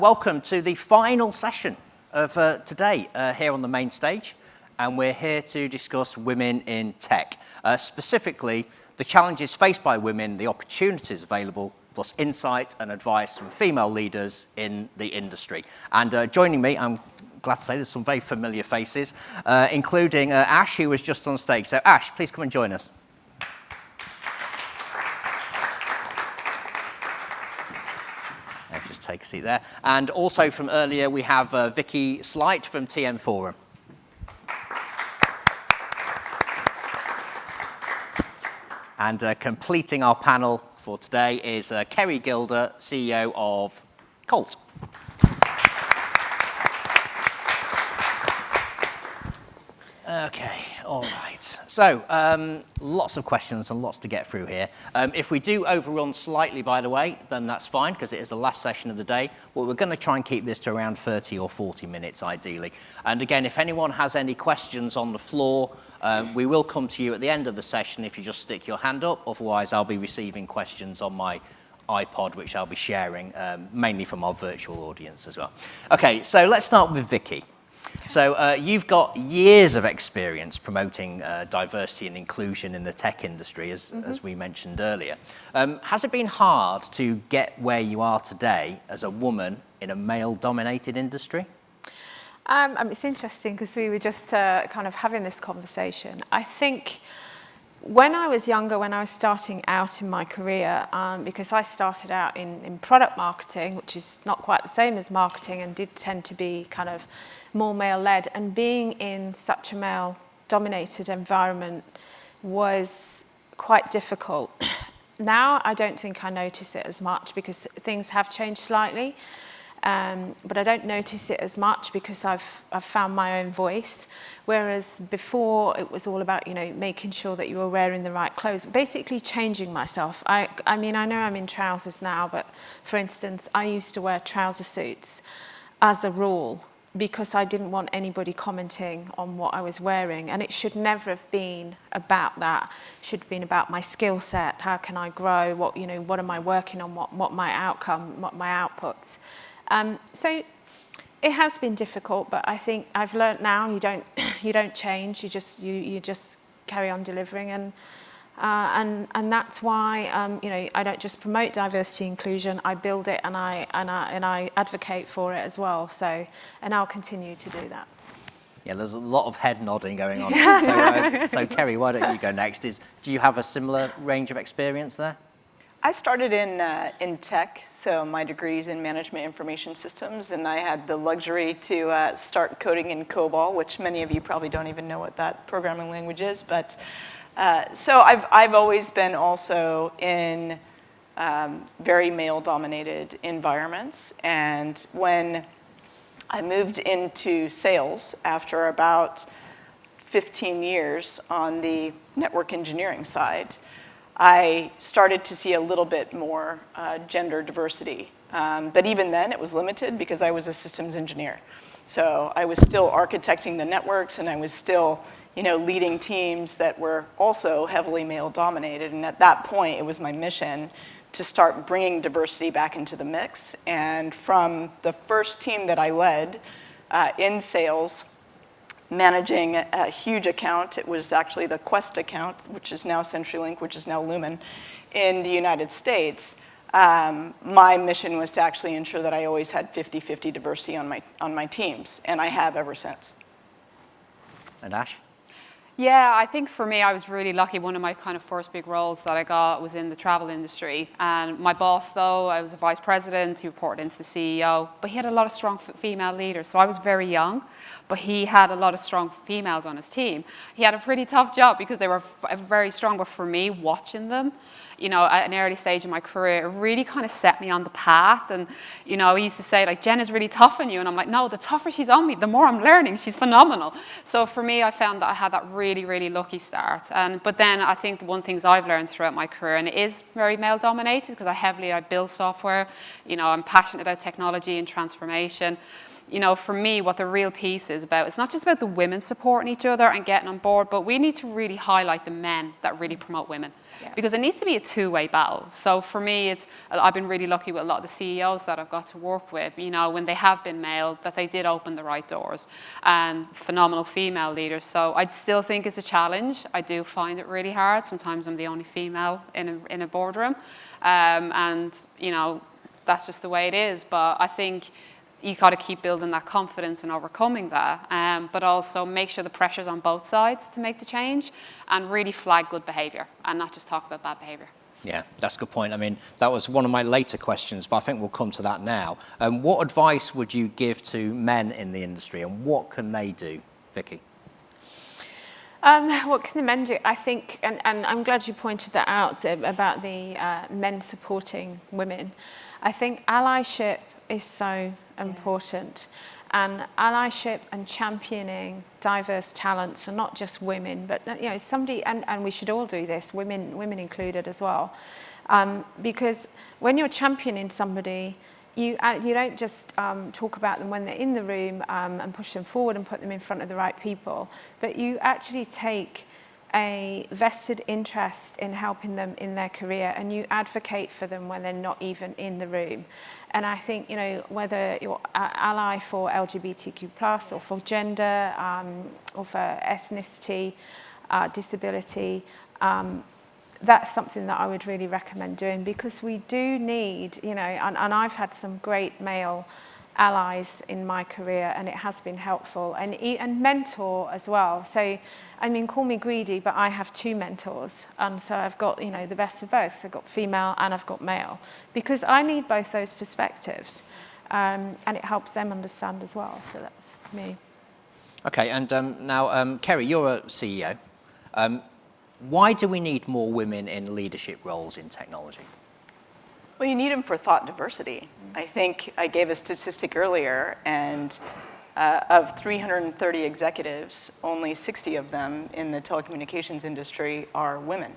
Welcome to the final session of today here on the main stage, and we're here to discuss women in tech, specifically the challenges faced by women, the opportunities available, plus insight and advice from female leaders in the industry. And joining me, I'm glad to say there's some very familiar faces, including Ash, who was just on stage. So Ash, please come and join us. Just take a seat there. And also from earlier, we have Vicky Slight from TM Forum. And completing our panel for today is Kerry Gilder, CEO of Colt. Okay, all right. So, lots of questions and lots to get through here. If we do overrun slightly, by the way, then that's fine, because it is the last session of the day. Well, we're going to try and keep this to around 30 or 40 minutes, ideally. And again, if anyone has any questions on the floor, we will come to you at the end of the session if you just stick your hand up. Otherwise, I'll be receiving questions on my iPod, which I'll be sharing, mainly from our virtual audience as well. Okay, so let's start with Vicky. So you've got years of experience promoting diversity and inclusion in the tech industry, as we mentioned earlier. Has it been hard to get where you are today as a woman in a male-dominated industry? It's interesting because we were just kind of having this conversation. I think when I was younger, when I was starting out in my career, because I started out in product marketing, which is not quite the same as marketing and did tend to be kind of more male-led, and being in such a male-dominated environment was quite difficult. Now I don't think I notice it as much because things have changed slightly, but I don't notice it as much because I've found my own voice. Whereas before it was all about, making sure that you were wearing the right clothes, basically changing myself. I mean, I know I'm in trousers now, but for instance, I used to wear trouser suits as a rule because I didn't want anybody commenting on what I was wearing. And it should never have been about that. It should have been about my skill set. How can I grow? What am I working on? What my outcome, what my outputs. So it has been difficult, but I think I've learnt now you don't change. You just carry on delivering, and that's why I don't just promote diversity inclusion. I build it and I advocate for it as well. So, and I'll continue to do that. Yeah, there's a lot of head nodding going on. So Kerry, why don't you go next? Do you have a similar range of experience there? I started in tech, so my degree is in management information systems, and I had the luxury to start coding in COBOL, which many of you probably don't even know what that programming language is. But so I've always been also in very male-dominated environments, and when I moved into sales after about 15 years on the network engineering side, I started to see a little bit more gender diversity. But even then, it was limited because I was a systems engineer. So I was still architecting the networks, and I was still leading teams that were also heavily male-dominated. And at that point, it was my mission to start bringing diversity back into the mix. And from the first team that I led in sales, managing a huge account. It was actually the Quest account, which is now CenturyLink, which is now Lumen, in the United States. My mission was to actually ensure that I always had 50-50 diversity on my teams, and I have ever since. And Ash? Yeah, I think for me, I was really lucky. One of my kind of first big roles that I got was in the travel industry. And my boss, though, I was a vice president, he reported into the CEO, but he had a lot of strong female leaders. So I was very young, but he had a lot of strong females on his team. He had a pretty tough job because they were very strong, but for me, watching them, at an early stage in my career, it really kind of set me on the path. And, he used to say, Jen is really tough on you. And I'm like, no, the tougher she's on me, the more I'm learning. She's phenomenal. So for me, I found that I had that really, really lucky start. But then I think the one things I've learned throughout my career, and it is very male dominated because I build software, I'm passionate about technology and transformation. you know, for me, what the real piece is about, it's not just about the women supporting each other and getting on board, but we need to really highlight the men that really promote women. Yeah. Because it needs to be a two-way battle. So for me, I've been really lucky with a lot of the CEOs that I've got to work with, you know, when they have been male, that they did open the right doors, and phenomenal female leaders. So I still think it's a challenge. I do find it really hard. Sometimes I'm the only female in a boardroom. And, you know, that's just the way it is. But I think you got to keep building that confidence and overcoming that, but also make sure the pressure's on both sides to make the change, and really flag good behaviour and not just talk about bad behaviour. Yeah, that's a good point. I mean, that was one of my later questions, but I think we'll come to that now. What advice would you give to men in the industry, and what can they do, Vicky? What can the men do? I think, and I'm glad you pointed that out about the men supporting women. I think allyship is so important, and allyship and championing diverse talents, and not just women, but you know, somebody, and we should all do this, women included as well, because when you're championing somebody, you don't just talk about them when they're in the room and push them forward and put them in front of the right people, but you actually take a vested interest in helping them in their career, and you advocate for them when they're not even in the room. And I think, you know, whether you're an ally for LGBTQ+, or for gender, or for ethnicity, disability, that's something that I would really recommend doing, because we do need, you know, and I've had some great male allies in my career, and it has been helpful, and mentor as well. So, I mean, call me greedy, but I have 2 mentors, and so I've got, you know, the best of both. So I've got female and I've got male, because I need both those perspectives, and it helps them understand as well. So that's me. Okay, and now, Kerry, you're a CEO. Why do we need more women in leadership roles in technology? Well, you need them for thought diversity. I think I gave a statistic earlier, and of 330 executives, only 60 of them in the telecommunications industry are women.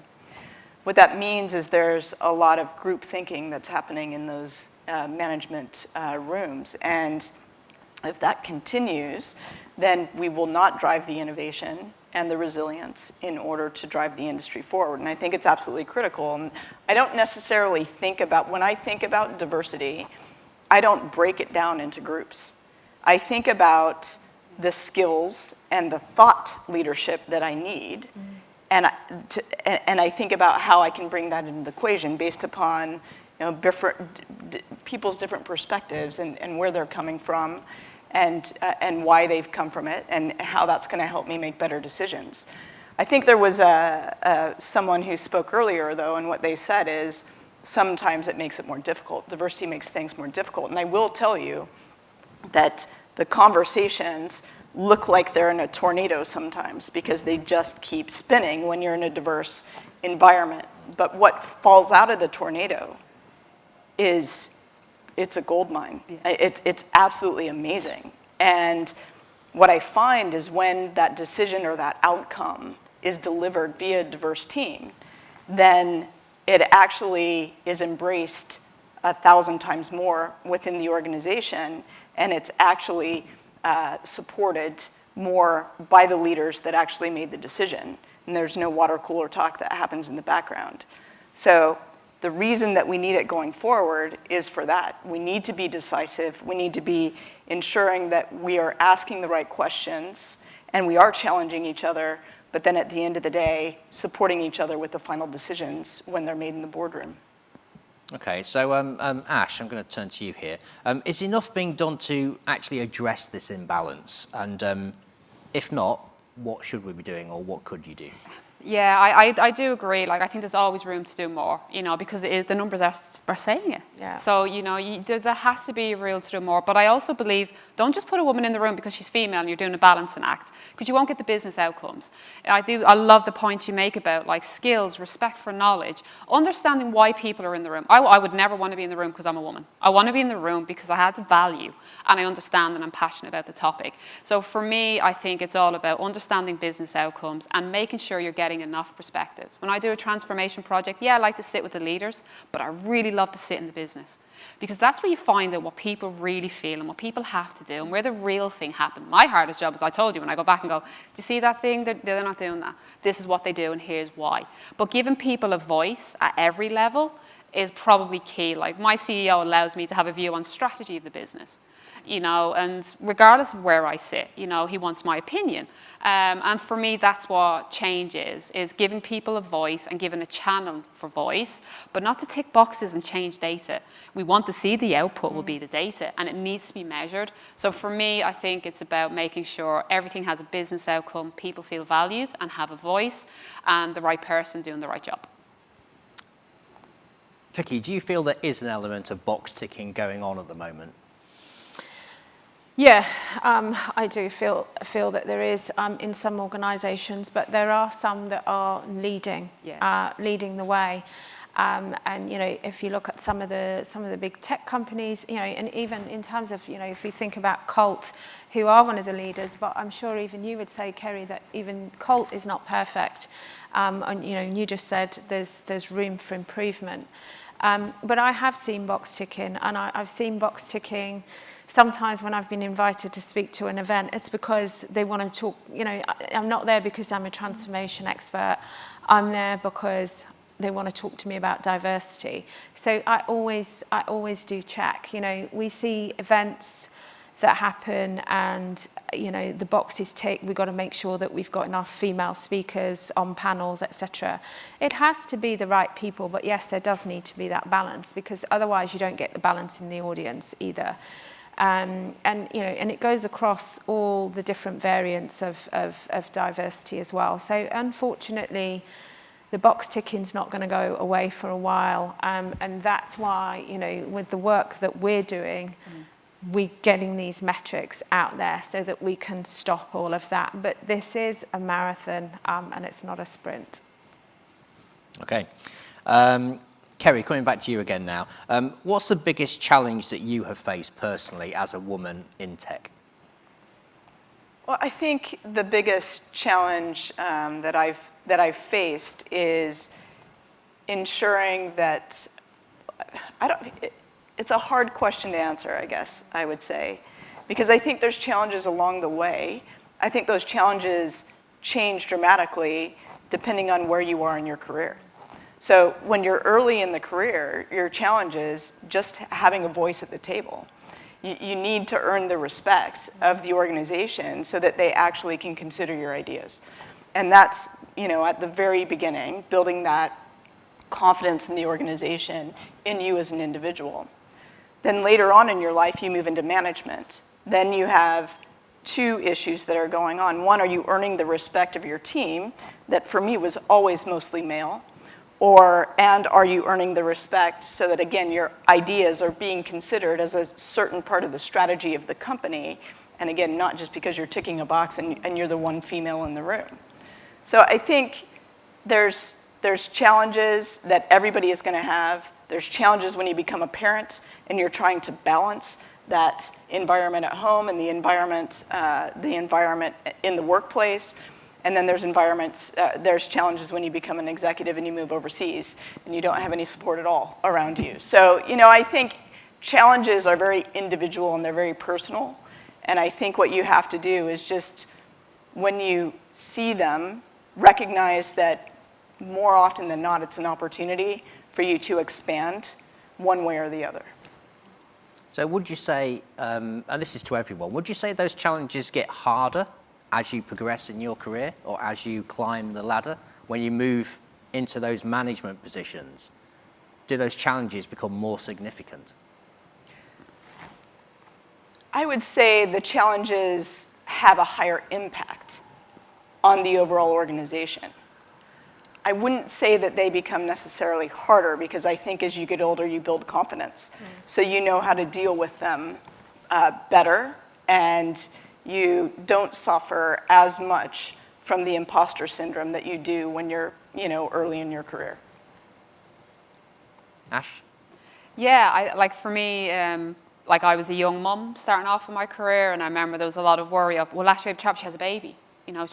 What that means is there's a lot of group thinking that's happening in those management rooms, and if that continues, then we will not drive the innovation and the resilience in order to drive the industry forward. And I think it's absolutely critical. And I don't necessarily think about, when I think about diversity, I don't break it down into groups. I think about the skills and the thought leadership that I need, and I think about how I can bring that into the equation based upon, you know, people's different perspectives and where they're coming from, and why they've come from it, and how that's going to help me make better decisions. I think there was someone who spoke earlier, though, and what they said is sometimes it makes it more difficult. Diversity makes things more difficult. And I will tell you that the conversations look like they're in a tornado sometimes, because they just keep spinning when you're in a diverse environment. But what falls out of the tornado it's a gold mine. Yeah. It's absolutely amazing. And what I find is when that decision or that outcome is delivered via a diverse team, then it actually is embraced 1,000 times more within the organization, and it's actually supported more by the leaders that actually made the decision. And there's no water cooler talk that happens in the background. So the reason that we need it going forward is for that. We need to be decisive. We need to be ensuring that we are asking the right questions, and we are challenging each other, but then at the end of the day, supporting each other with the final decisions when they're made in the boardroom. Okay, so Ash, I'm going to turn to you here. Is enough being done to actually address this imbalance? And if not, what should we be doing, or what could you do? Yeah, I do agree. Like, I think there's always room to do more, you know, because the numbers are saying it. Yeah. So, you know, there has to be a rule to do more. But I also believe, don't just put a woman in the room because she's female and you're doing a balancing act, because you won't get the business outcomes. I love the point you make about, like, skills, respect for knowledge, understanding why people are in the room. I would never want to be in the room because I'm a woman. I want to be in the room because I had the value and I understand and I'm passionate about the topic. So for me, I think it's all about understanding business outcomes and making sure you're getting enough perspectives. When I do a transformation project, yeah, I like to sit with the leaders, but I really love to sit in the business, because that's where you find out what people really feel and what people have to to do and where the real thing happened. My hardest job, as I told you, when I go back and go, do you see that thing? They're not doing that. This is what they do and here's why. But giving people a voice at every level is probably key. Like my CEO allows me to have a view on strategy of the business, you know, and regardless of where I sit, you know, he wants my opinion. And for me, that's what change is giving people a voice and giving a channel for voice, but not to tick boxes and change data. We want to see the output will be the data, and it needs to be measured. So for me, I think it's about making sure everything has a business outcome, people feel valued and have a voice, and the right person doing the right job. Vicky, do you feel there is an element of box ticking going on at the moment? Yeah, I do feel that there is in some organisations, but there are some that are leading the way. And you know, if you look at some of the big tech companies, you know, and even in terms of, you know, if we think about Colt, who are one of the leaders, but I'm sure even you would say, Kerry, that even Colt is not perfect. And you know, you just said there's room for improvement. But I have seen box ticking, and I've seen box ticking. Sometimes when I've been invited to speak to an event, it's because they want to talk, you know, I'm not there because I'm a transformation expert. I'm there because they want to talk to me about diversity. So I always do check. You know, we see events that happen and, you know, the box is ticked. We've got to make sure that we've got enough female speakers on panels, etc. It has to be the right people, but yes, there does need to be that balance, because otherwise you don't get the balance in the audience either. And you know, and it goes across all the different variants of diversity as well. So unfortunately, the box ticking's not going to go away for a while, and that's why, you know, with the work that we're doing, we're getting these metrics out there so that we can stop all of that. But this is a marathon, and it's not a sprint. Okay. Kerry, coming back to you again now. What's the biggest challenge that you have faced personally as a woman in tech? Well, I think the biggest challenge that I've faced is ensuring that it's a hard question to answer, I guess I would say, because I think there's challenges along the way. I think those challenges change dramatically depending on where you are in your career. So when you're early in the career, your challenge is just having a voice at the table. You need to earn the respect of the organization so that they actually can consider your ideas. And that's, you know, at the very beginning, building that confidence in the organization, in you as an individual. Then later on in your life, you move into management. Then you have two issues that are going on. One, are you earning the respect of your team, that for me was always mostly male? And are you earning the respect so that, again, your ideas are being considered as a certain part of the strategy of the company, and again, not just because you're ticking a box and you're the one female in the room. So I think there's challenges that everybody is going to have. There's challenges when you become a parent and you're trying to balance that environment at home and the environment in the workplace. And then there's challenges when you become an executive and you move overseas and you don't have any support at all around you. So, you know, I think challenges are very individual and they're very personal. And I think what you have to do is just, when you see them, recognize that more often than not, it's an opportunity for you to expand one way or the other. So would you say, and this is to everyone, would you say those challenges get harder as you progress in your career or as you climb the ladder? When you move into those management positions, do those challenges become more significant? I would say the challenges have a higher impact on the overall organization. I wouldn't say that they become necessarily harder, because I think as you get older, you build confidence. So you know how to deal with them better, and you don't suffer as much from the imposter syndrome that you do when you're, you know, early in your career. Ash? Yeah, like for me, like I was a young mum starting off in my career, and I remember there was a lot of worry of, well, Ash, she has a baby. You know,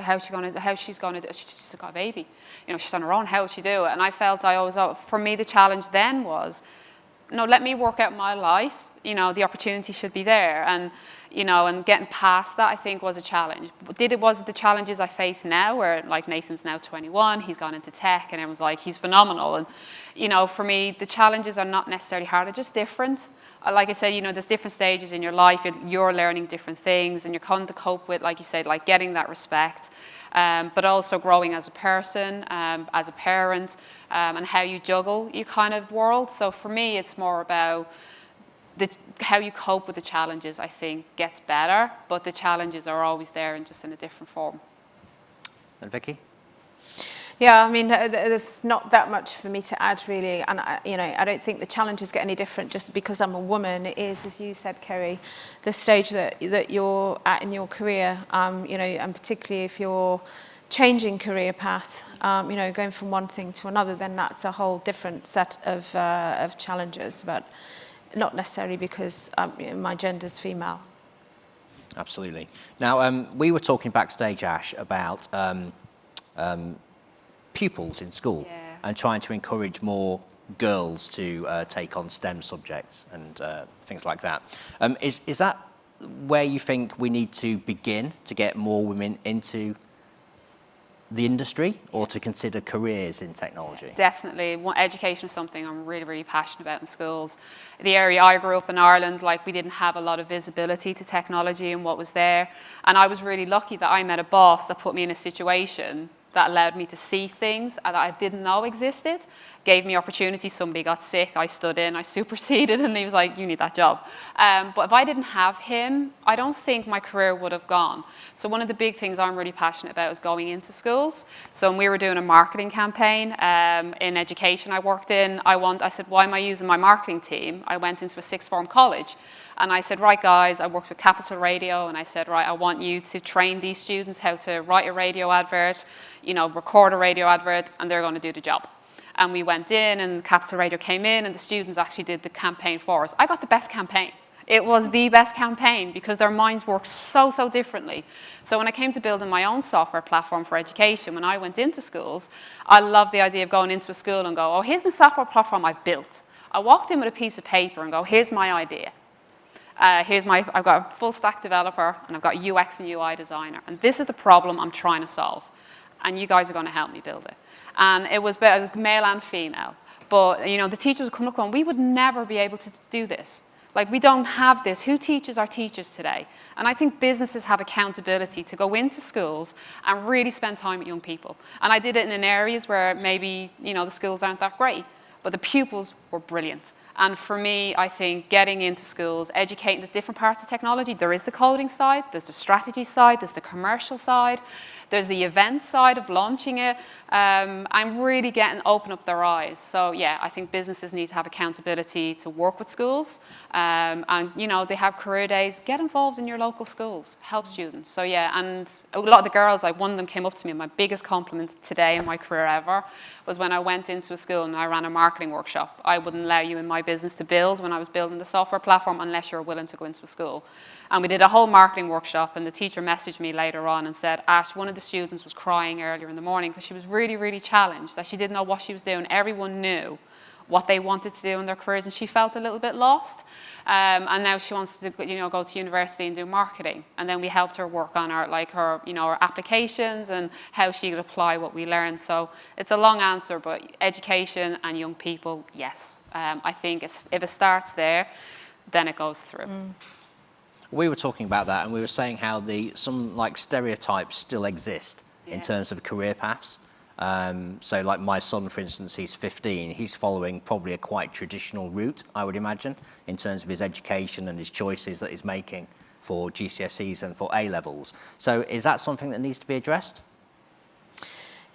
how's she gonna do? She's just got a baby. You know, she's on her own. How will she do it? And I felt for me, the challenge then was, no, let me work out my life. you know, the opportunity should be there. And, you know, and getting past that, I think, was a challenge. Was it the challenges I face now, where like Nathan's now 21, he's gone into tech, and everyone's like, he's phenomenal. And, you know, for me, the challenges are not necessarily hard, they're just different. Like I said, you know, there's different stages in your life, you're learning different things, and you're coming to cope with, like you said, like getting that respect, but also growing as a person, as a parent, and how you juggle your kind of world. So for me, it's more about how you cope with the challenges, I think, gets better, but the challenges are always there and just in a different form. And Vicky? Yeah, I mean, there's not that much for me to add, really. And, you know, I don't think the challenges get any different just because I'm a woman. It is, as you said, Kerry, the stage that you're at in your career, you know, and particularly if you're changing career path, you know, going from one thing to another, then that's a whole different set of challenges, but not necessarily because you know, my gender's female. Absolutely. Now, we were talking backstage, Ash, about pupils in school and trying to encourage more girls to take on STEM subjects and things like that. Is that where you think we need to begin to get more women into the industry, or to consider careers in technology? Definitely. Education is something I'm really, really passionate about in schools. The area I grew up in, Ireland, like, we didn't have a lot of visibility to technology and what was there. And I was really lucky that I met a boss that put me in a situation that allowed me to see things that I didn't know existed, gave me opportunity. Somebody got sick, I stood in, I superseded, and he was like, you need that job. But if I didn't have him, I don't think my career would have gone. So one of the big things I'm really passionate about is going into schools. So when we were doing a marketing campaign in education I worked in, I said, why am I using my marketing team? I went into a sixth form college. And I said, right, guys, I worked with Capital Radio, and I said, right, I want you to train these students how to write a radio advert, you know, record a radio advert, and they're going to do the job. And we went in, and Capital Radio came in, and the students actually did the campaign for us. I got the best campaign. It was the best campaign because their minds work so, so differently. So when I came to building my own software platform for education, when I went into schools, I loved the idea of going into a school and go, oh, here's the software platform I've built. I walked in with a piece of paper and go, here's my idea. I've got a full stack developer, and I've got a UX and UI designer, and this is the problem I'm trying to solve, and you guys are going to help me build it. And it was male and female, but you know, the teachers would come up and we would never be able to do this. Like, we don't have this. Who teaches our teachers today? And I think businesses have accountability to go into schools and really spend time with young people. And I did it in areas where maybe, you know, the schools aren't that great, but the pupils were brilliant. And for me, I think getting into schools, educating, there's different parts of technology. There is the coding side, there's the strategy side, there's the commercial side, there's the event side of launching it. I'm really open up their eyes. So yeah, I think businesses need to have accountability to work with schools. And you know, they have career days. Get involved in your local schools, help students. So yeah, and a lot of the girls, like, one of them came up to me, and my biggest compliment today in my career ever was when I went into a school and I ran a marketing workshop. I wouldn't allow you in my business to build when I was building the software platform unless you're willing to go into a school. And we did a whole marketing workshop, and the teacher messaged me later on and said, Ash, one of the students was crying earlier in the morning because she was really, really challenged, that she didn't know what she was doing. Everyone knew what they wanted to do in their careers, and she felt a little bit lost. And now she wants to, you know, go to university and do marketing. And then we helped her work on her applications and how she could apply what we learned. So it's a long answer, but education and young people, yes. I think if it starts there, then it goes through. We were talking about that, and we were saying how some stereotypes still exist in terms of career paths. So like my son, for instance, he's 15. He's following probably a quite traditional route, I would imagine, in terms of his education and his choices that he's making for GCSEs and for A-levels. So is that something that needs to be addressed?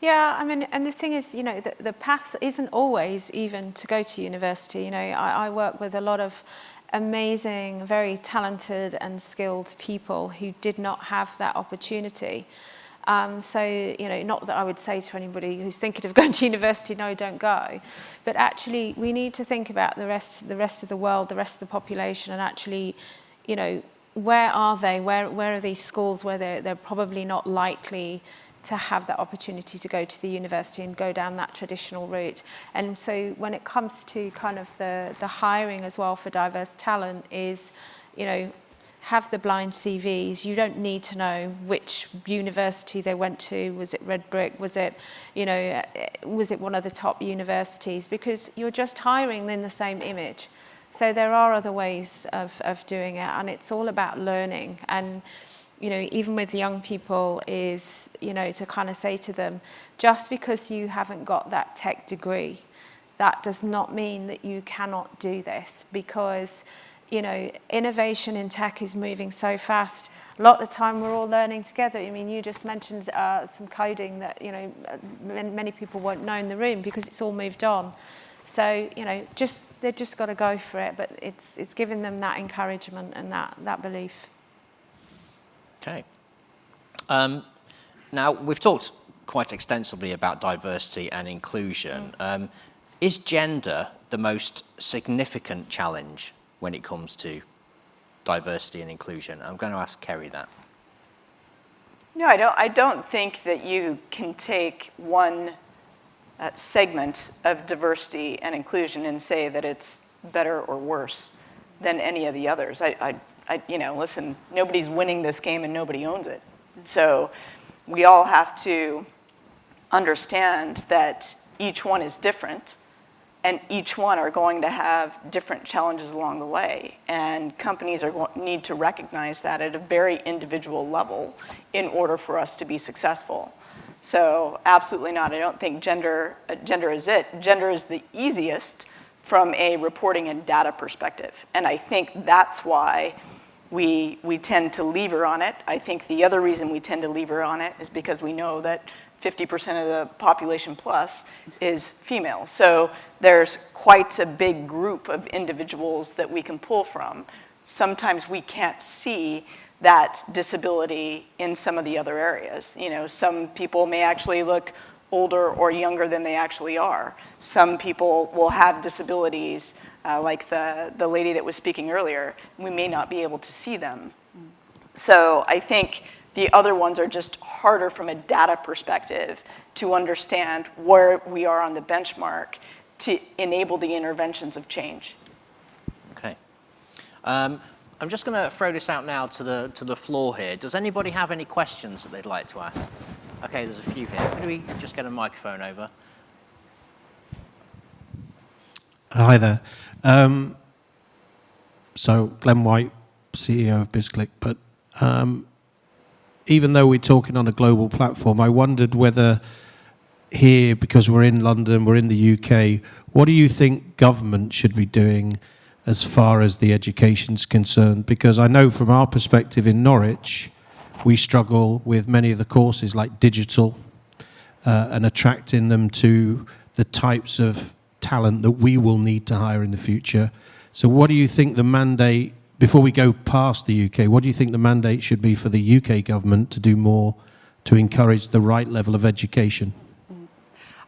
Yeah, I mean, and the thing is, you know, the path isn't always even to go to university. You know, I work with a lot of amazing, very talented and skilled people who did not have that opportunity. So, you know, not that I would say to anybody who's thinking of going to university, no, don't go. But actually, we need to think about the rest of the world, the rest of the population, and actually, you know, where are they? Where are these schools where they're probably not likely to have that opportunity to go to the university and go down that traditional route. And so when it comes to kind of the hiring as well for diverse talent is, have the blind CVs. You don't need to know which university they went to. Was it Red Brick? Was it one of the top universities? Because you're just hiring in the same image. So there are other ways of doing it, and it's all about learning. And even with young people is, to kind of say to them, just because you haven't got that tech degree, that does not mean that you cannot do this, because innovation in tech is moving so fast. A lot of the time we're all learning together. I mean, you just mentioned some coding that, many people won't know in the room because it's all moved on. So, they've just got to go for it, but it's giving them that encouragement and that belief. Okay. Now, we've talked quite extensively about diversity and inclusion. Is gender the most significant challenge when it comes to diversity and inclusion? I'm going to ask Kerry that. No, I don't think that you can take one segment of diversity and inclusion and say that it's better or worse than any of the others. Listen, nobody's winning this game and nobody owns it. So we all have to understand that each one is different, and each one are going to have different challenges along the way. And companies need to recognize that at a very individual level in order for us to be successful. So absolutely not. I don't think gender is it. Gender is the easiest from a reporting and data perspective. And I think that's why we tend to lever on it. I think the other reason we tend to lever on it is because we know that 50% of the population plus is female. So there's quite a big group of individuals that we can pull from. Sometimes we can't see that disability in some of the other areas. Some people may actually look older or younger than they actually are. Some people will have disabilities, like the lady that was speaking earlier. We may not be able to see them. So I think the other ones are just harder from a data perspective to understand where we are on the benchmark to enable the interventions of change. Okay. I'm just going to throw this out now to the floor here. Does anybody have any questions that they'd like to ask? Okay, there's a few here. Could we just get a microphone over? Hi there. So Glenn White, CEO of BizClick, but even though we're talking on a global platform, I wondered whether here, because we're in London, we're in the UK, what do you think government should be doing as far as the education's concerned? Because I know from our perspective in Norwich, we struggle with many of the courses like digital and attracting them to the types of talent that we will need to hire in the future. So what do you think the mandate, before we go past the UK, what do you think the mandate should be for the UK government to do more to encourage the right level of education?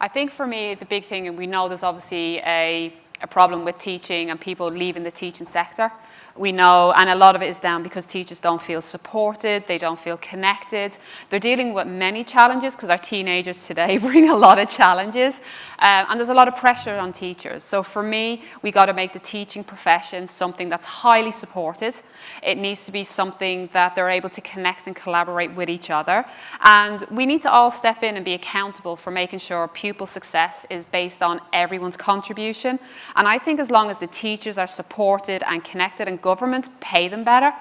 I think for me, the big thing, and we know there's obviously a problem with teaching and people leaving the teaching sector. We know, and a lot of it is down because teachers don't feel supported, they don't feel connected. They're dealing with many challenges because our teenagers today bring a lot of challenges. And there's a lot of pressure on teachers. So for me, we got to make the teaching profession something that's highly supported. It needs to be something that they're able to connect and collaborate with each other. And we need to all step in and be accountable for making sure pupil success is based on everyone's contribution. And I think as long as the teachers are supported and connected, and government pay them better,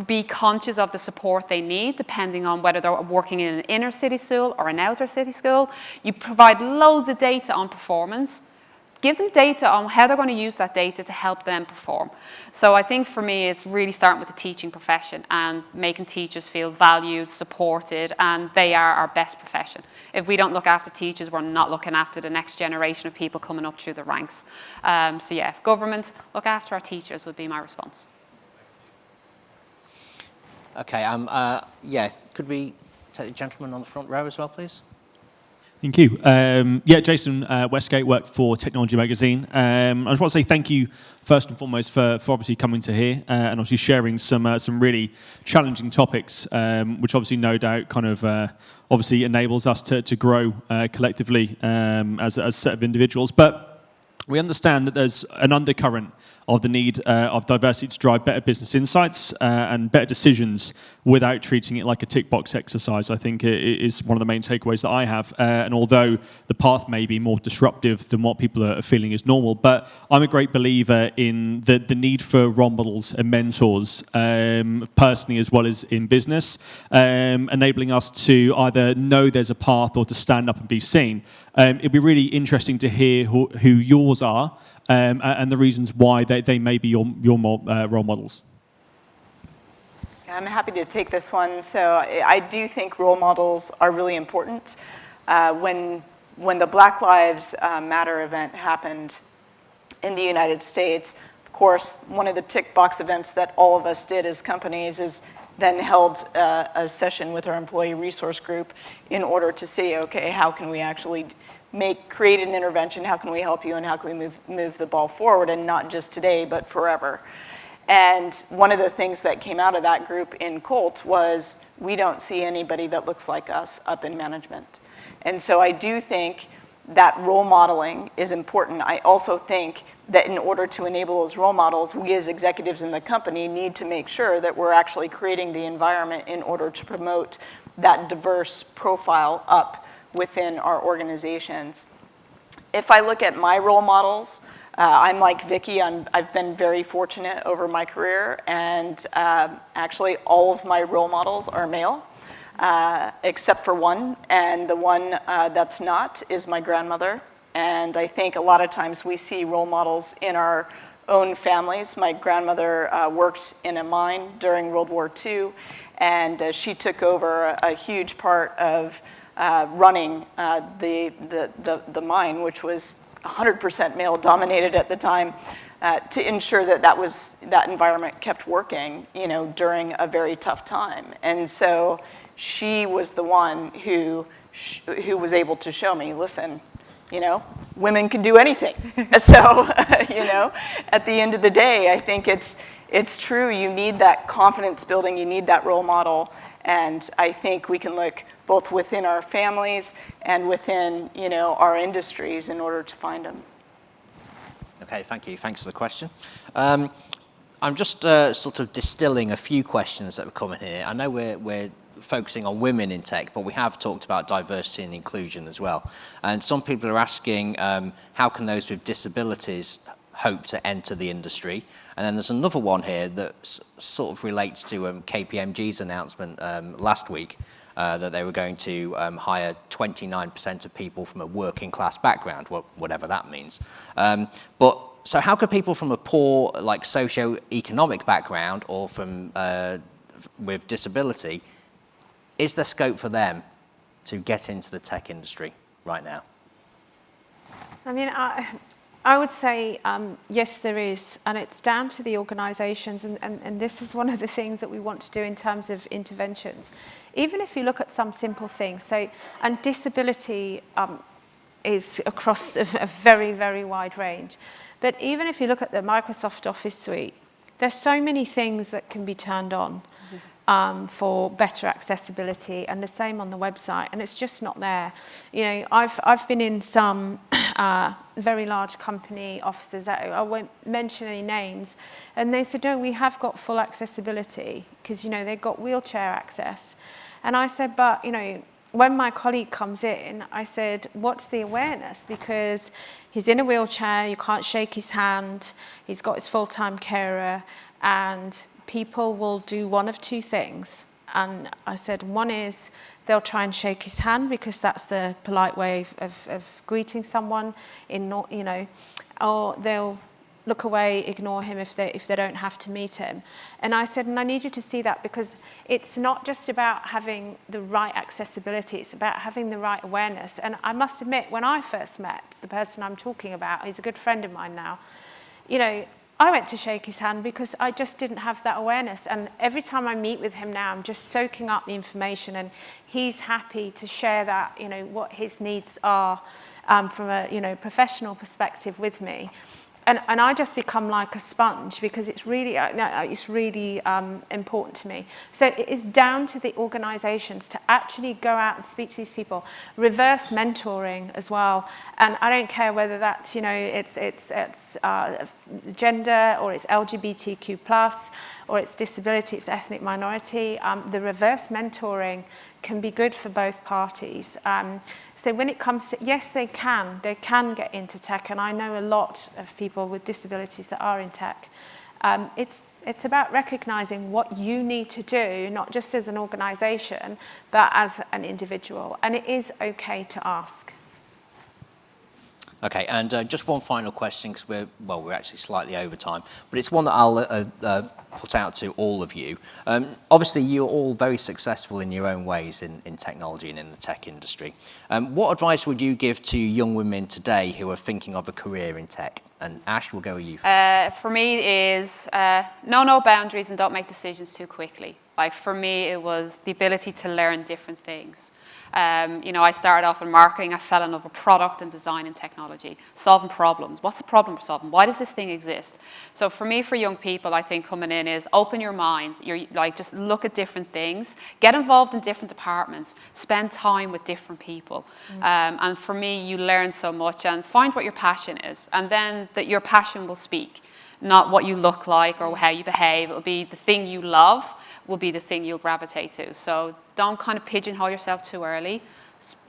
be conscious of the support they need, depending on whether they're working in an inner city school or an outer city school. You provide loads of data on performance. Give them data on how they're going to use that data to help them perform. So I think for me, it's really starting with the teaching profession and making teachers feel valued, supported, and they are our best profession. If we don't look after teachers, we're not looking after the next generation of people coming up through the ranks. So yeah, government, look after our teachers would be my response. Okay, could we take the gentleman on the front row as well, please? Thank you. Jason Westgate, worked for Technology Magazine. I just want to say thank you first and foremost for obviously coming to here and obviously sharing some really challenging topics, which obviously no doubt kind of obviously enables us to grow collectively as a set of individuals. But we understand that there's an undercurrent of the need of diversity to drive better business insights and better decisions without treating it like a tick box exercise, I think is one of the main takeaways that I have. And although the path may be more disruptive than what people are feeling is normal, but I'm a great believer in the need for role models and mentors, personally as well as in business, enabling us to either know there's a path or to stand up and be seen. It'd be really interesting to hear who yours are, and the reasons why they may be your role models. I'm happy to take this one. So I do think role models are really important. When the Black Lives Matter event happened in the United States, of course, one of the tick box events that all of us did as companies is then held a session with our employee resource group in order to see, okay, how can we actually create an intervention, how can we help you, and how can we move the ball forward, and not just today, but forever. And one of the things that came out of that group in Colt was, we don't see anybody that looks like us up in management. And so I do think that role modeling is important. I also think that in order to enable those role models, we as executives in the company need to make sure that we're actually creating the environment in order to promote that diverse profile up within our organizations. If I look at my role models, I'm like Vicky. I've been very fortunate over my career, and actually all of my role models are male, except for one, and the one that's not is my grandmother. And I think a lot of times we see role models in our own families. My grandmother worked in a mine during World War II, and she took over a huge part of running the mine, which was 100% male dominated at the time, to ensure that environment kept working, during a very tough time. And so she was the one who was able to show me, listen, women can do anything. So, at the end of the day, I think it's true. You need that confidence building. You need that role model. And I think we can look both within our families and within, our industries in order to find them. Okay, thank you. Thanks for the question. I'm just sort of distilling a few questions that have come in here. I know we're focusing on women in tech, but we have talked about diversity and inclusion as well. And some people are asking, how can those with disabilities hope to enter the industry? And then there's another one here that sort of relates to KPMG's announcement last week that they were going to hire 29% of people from a working class background, whatever that means. So how could people from a poor, like socio-economic background or from with disability, is there scope for them to get into the tech industry right now? I mean, I would say, yes, there is, and it's down to the organisations, and this is one of the things that we want to do in terms of interventions. Even if you look at some simple things, and disability is across a very, very wide range, but even if you look at the Microsoft Office suite, there's so many things that can be turned on for better accessibility, and the same on the website, and it's just not there. I've been in some very large company offices, I won't mention any names, and they said, no, we have got full accessibility, because they've got wheelchair access. And I said, but when my colleague comes in, I said, what's the awareness? Because he's in a wheelchair, you can't shake his hand, he's got his full-time carer, and people will do one of two things. And I said, one is they'll try and shake his hand because that's the polite way of greeting someone, or they'll look away, ignore him if they don't have to meet him. And I said, and I need you to see that, because it's not just about having the right accessibility, it's about having the right awareness. And I must admit, when I first met the person I'm talking about, he's a good friend of mine now, I went to shake his hand because I just didn't have that awareness. And every time I meet with him now, I'm just soaking up the information, and he's happy to share that, you know, what his needs are from a, you know, professional perspective with me. And I just become like a sponge because it's really important to me. So it is down to the organisations to actually go out and speak to these people. Reverse mentoring as well. And I don't care whether that's, you know, it's gender, or it's LGBTQ+, or it's disability, it's ethnic minority. The reverse mentoring can be good for both parties. So when it comes to, yes, they can get into tech, and I know a lot of people with disabilities that are in tech. It's about recognising what you need to do, not just as an organisation, but as an individual. And it is okay to ask. Okay, and just one final question, because we're actually slightly over time, but it's one that I'll put out to all of you. Obviously, you're all very successful in your own ways in technology and in the tech industry. What advice would you give to young women today who are thinking of a career in tech? And Ash, we'll go with you first. For me is know boundaries and don't make decisions too quickly. Like for me, it was the ability to learn different things. You know, I started off in marketing. I fell in love with product and design and technology, solving problems. What's the problem we're solving? Why does this thing exist? So for me, for young people, I think coming in is open your mind. You're like, just look at different things, get involved in different departments, spend time with different people. And for me, you learn so much, and find what your passion is, and then that your passion will speak, not what you look like or how you behave. It'll be the thing you love will be the thing you'll gravitate to. So don't kind of pigeonhole yourself too early.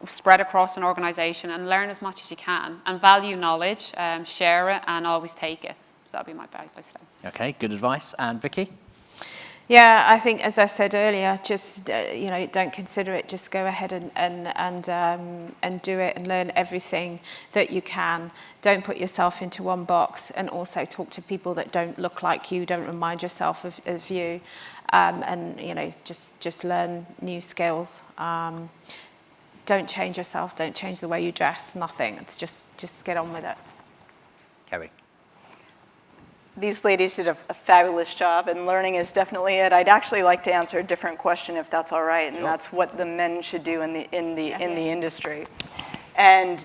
Spread across an organisation and learn as much as you can, and value knowledge, share it, and always take it. So that'll be my advice. Okay, good advice. And Vicky? Yeah, I think, as I said earlier, just you know, don't consider it. Just go ahead and do it, and learn everything that you can. Don't put yourself into one box, and also talk to people that don't look like you. Don't remind yourself of you, and you know, just learn new skills. Don't change yourself. Don't change the way you dress. Nothing. It's just get on with it. Kerry? These ladies did a fabulous job, and learning is definitely it. I'd actually like to answer a different question, if that's all right, and that's what the men should do in the industry. And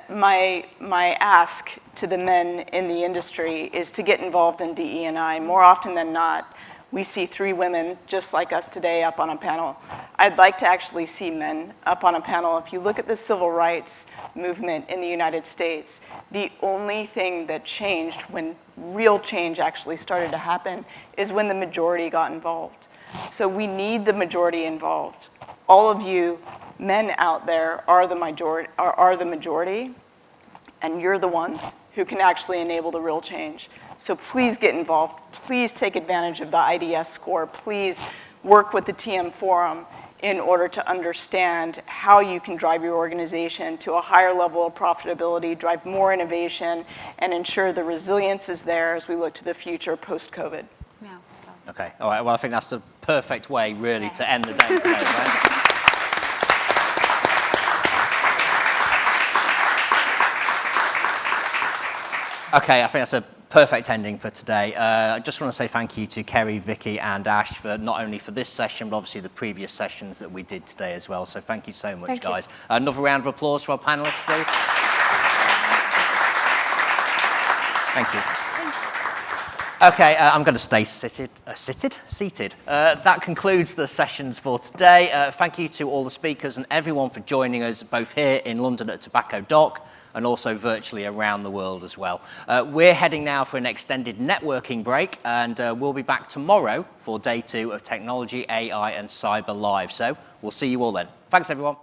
my ask to the men in the industry is to get involved in DE&I. More often than not, we see 3 women just like us today up on a panel. I'd like to actually see men up on a panel. If you look at the civil rights movement in the United States, the only thing that changed, when real change actually started to happen, is when the majority got involved. So we need the majority involved. All of you men out there are the majority, and you're the ones who can actually enable the real change. So please get involved. Please take advantage of the IDS score. Please work with the TM Forum in order to understand how you can drive your organization to a higher level of profitability, drive more innovation, and ensure the resilience is there as we look to the future post-COVID. Yeah. Okay, all right, well, I think that's the perfect way, really, to end the day today, right? Okay, I think that's a perfect ending for today. I just want to say thank you to Kerry, Vicky, and Ash for not only for this session, but obviously the previous sessions that we did today as well. So thank you so much, guys. Another round of applause for our panelists, please. Thank you. Okay, I'm going to stay seated. That concludes the sessions for today. Thank you to all the speakers and everyone for joining us, both here in London at Tobacco Dock and also virtually around the world as well. We're heading now for an extended networking break, and we'll be back tomorrow for day 2 of Technology, AI and Cyber Live. So we'll see you all then. Thanks, everyone.